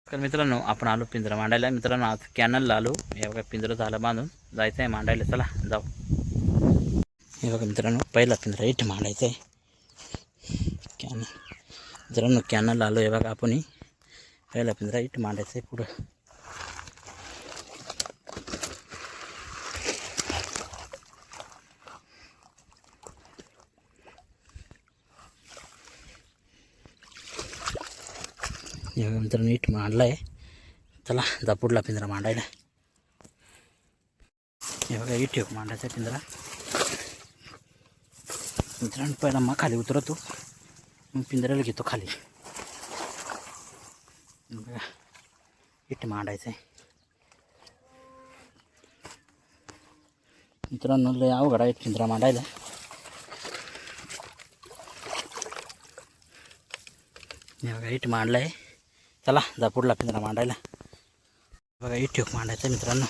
तर मित्रांनो आपण आलो पिंजरा मांडायला. मित्रांनो आज कॅनलला आलो. हे बघा पिंजरं झालं बांधून, जायचं आहे मांडायला. चला जाऊ. हे बघा मित्रांनो पहिला पिंजरा इथे मांडायचा आहे. कॅनल मित्रांनो कॅनलला आलो. हे बघा आपण पहिला पिंजरा इथे मांडायचा आहे पुढं. हे बघा मित्रांनो इथे मांडला आहे. चला जा पुढला पिंजरा मांडायला. हे बघा इथे मांडायचा पिंजरा. मित्रांनो पहिला मग खाली उतरतो, मग पिंजऱ्याला घेतो खाली. बघा इथे मांडायचं आहे. मित्रांनो लय अवघड आहे पिंजरा मांडायला. हे बघा इथे मांडला आहे. चला जा पुढला पिंजरा मांडायला. बघा इथे मांडायचं मित्रांनो.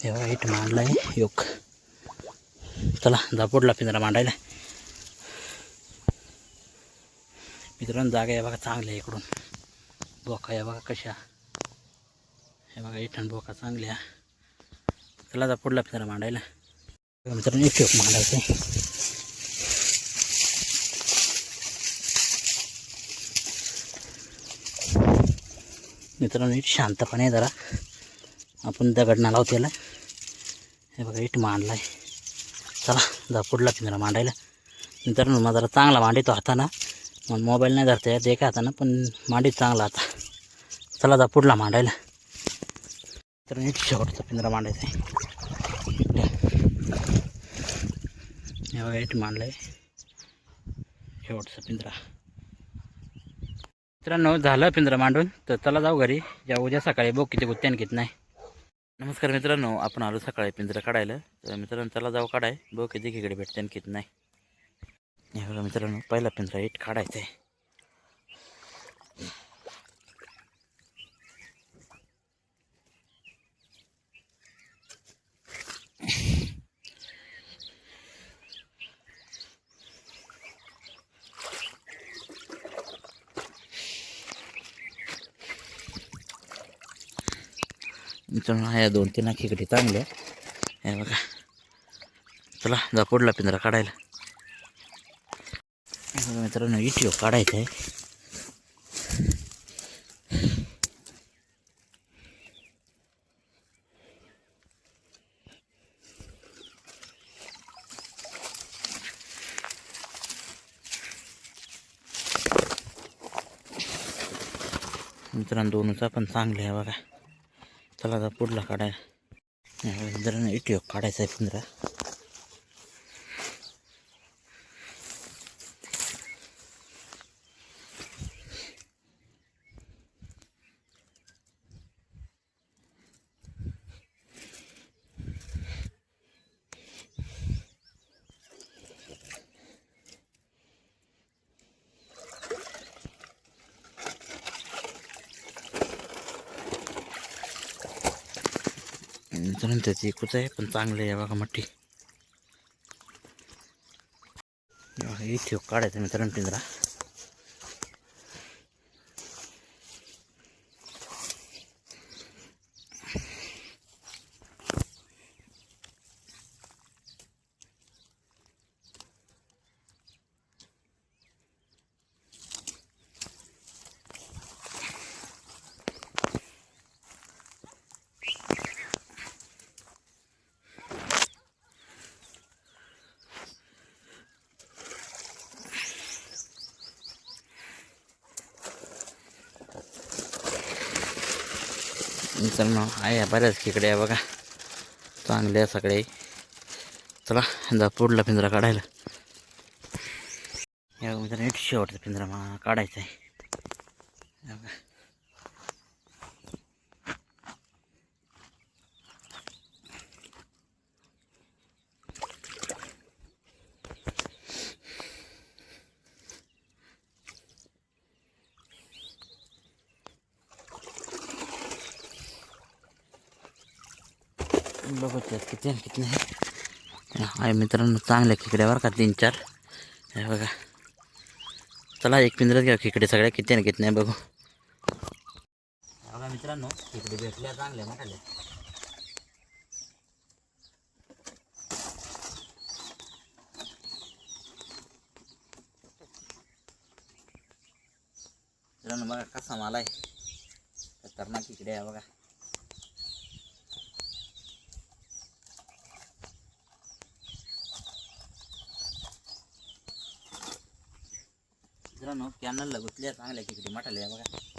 हे बघा इथे मांडला आहे योग. चला जा पुढला पिंजरा मांडायला. मित्रांनो जागा आहे बघा चांगली आहे. इकडून बोका आहे बघा कशा. हे बघा इथून बोका चांगल्या. चला जा पुढला पिंजरा मांडायला. मित्रांनो इथे मांडायचं आहे. मित्रांनो इथे शांतपणे जरा आपण दगडना लावू त्याला. हे बघा इथे मांडला आहे. चला जा पुढला पिंजरा मांडायला. मित्रांनो मग जरा चांगला मांडितो हाताना. मग मोबाईल नाही धरता येत एका हाताना, पण मांडीत चांगला आता. चला जा पुढला मांडायला. तर इथे शेवटचा पिंजरा मांडायचा आहे. हे बघा इथे मांडला आहे शेवटचा पिंजरा. मित्रांनो झालं पिंजरा मांडून. तर चला जाऊ घरी. ज्या उद्या सकाळी बघ किती गुत्त्यान घेत नाही. नमस्कार मित्रांनो, आपण आलो सकाळी पिंजरा काढायला. तर मित्रांनो चला जाऊ काढाय. बघ किती इकडे भेटते किती नाही. हे बघा मित्रांनो पहिला पिंजरा इट काढायचा आहे. मित्रांनो ह्या 2-3 खेकडे चांगल्या. हे बघा चला जा पुढला पिंजरा काढायला. मित्रांनो इटिओ काढायचं आहे. मित्रांनो दोनचा पण चांगले आहे बघा. चला जा पुढला काढायला. मित्रांनो इटिओ काढायचा आहे पिंजरा. मित्रांनो त्याची एकूच आहे पण चांगले आहे बघा मोठी. इथे काढायचं मित्रांनो पिंजरा. मित्रांनो आहे बऱ्याच खेकडे आहे बघा चांगले सगळे. चला जा पुढला पिंजरा काढायला. या मित्रांनो इथे शेवटचा पिंजरा काढायचा आहे. बघू त्यात किती किती नाही आहे मित्रांनो. चांगल्या खेकड्यावर का 3-4 हे बघा, चला एक पिंजऱ्यात घ्या खेकडे सगळ्या, किती किती नाही बघू. बघा मित्रांनो, खेकडे भेटल्या चांगल्या मोठ्याल्या. मित्रांनो बघा कसा माल आहे, खतरनाक खेकडे आहे बघा. मित्रांनो कॅनलला गुतल्या चांगल्या खेकडे मोठ्याल्या बघा.